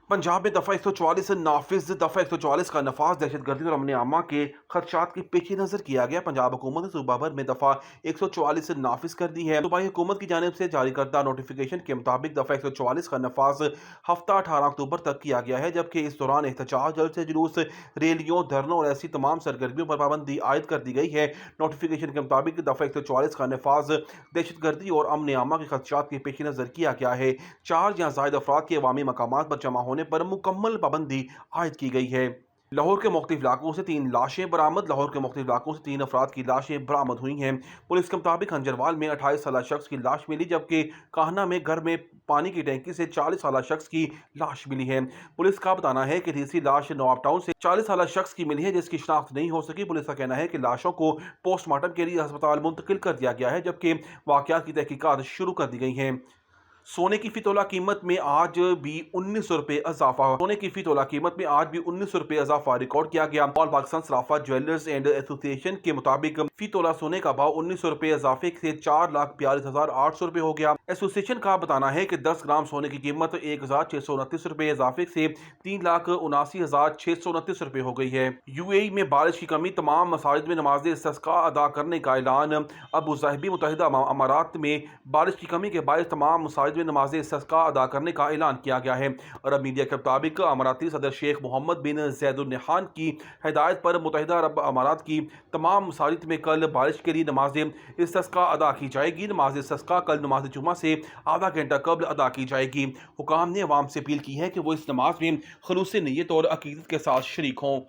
पंजाब में दफ़ा 144 नाफिज दफ़ा 144 का नफाज दहशत गर्दी और अमन आमा के खदशात के पेश नज़र किया गया। पंजाब हुकूमत ने सूबा भर में दफ़ा 144 नाफिज कर दी है। सूबाई हुकूमत की जानिब से जारी करदा नोटिफिकेशन के मुताबिक दफ़ा 144 का नफाज हफ्ता 18 अक्टूबर तक किया गया है, जबकि इस दौरान एहतजाज, जलसे जुलूस, रैलियों, धरनों और ऐसी तमाम सरगर्मियों पर पाबंदी आयद कर दी गई है। नोटिफिकेशन के मुताबिक दफ़ा 144 का नफाज दहशत गर्दी और अमन आमा के खदशात के पेश नज़र किया गया है। 4 या ज़ायद अफराद के अवामी मकामात पर जमा होने पर मुकम्मल पाबंदी आयद की गई है। लाहौर के मुख्तलिफ इलाकों से 3 लाशें बरामद। लाहौर के मुख्तलिफ इलाकों से 3 अफराद की लाशें बरामद हुई हैं। पुलिस के मुताबिक खंजरवाल में 28 साल शख्स की लाश मिली, जबकि काहना में घर में पानी की टैंकी से 40 साल शख्स की लाश मिली है। पुलिस का बताना है कि तीसरी लाश नवाब टाउन से 40 साल शख्स की मिली है, जिसकी शिनाख्त नहीं हो सकी। पुलिस का कहना है कि लाशों को पोस्टमार्टम के लिए अस्पताल मुंतकिल कर दिया गया है, जबकि वाकयात की तहकीकात शुरू कर दी गई हैं। सोने की फी तोला कीमत में आज भी 1900 रुपये इजाफा। सोने की फी तोला कीमत में आज भी 1900 रुपये इजाफा रिकॉर्ड किया गया। All Pakistan Sarafa jewellers and association के मुताबिक फी तोला सोने का भाव 1900 रुपये इजाफे से 4,42,800 रुपये हो गया। एसोसिएशन का बताना है कि 10 ग्राम सोने की कीमत 1,629 रुपये इजाफे से 3,79,629 रुपये हो गई है। यूएई में बारिश की कमी, तमाम मसाजिद में नमाज इस्तिस्का अदा करने का ऐलान। अबू ज़ाहिबी मुत्तहिदा अमारात में बारिश की कमी के बायस तमाम मसाजिद में नमाज इस्तिस्का अदा करने का ऐलान किया गया है। अरब मीडिया के मुताबिक अमाराती सदर शेख मोहम्मद बिन जैद अल नहयान की हिदायत पर मुत्तहिदा अरब अमारात की तमाम मसाजिद में कल बारिश के लिए नमाज इस्तिस्का अदा की जाएगी। नमाज इस्तिस्का कल नमाज जुमा से आधा घंटा कबल अदा की जाएगी। हुकाम ने अवाम से अपील की है कि वो इस नमाज में खलूस नीयत और अकीदत के साथ शरीक हों।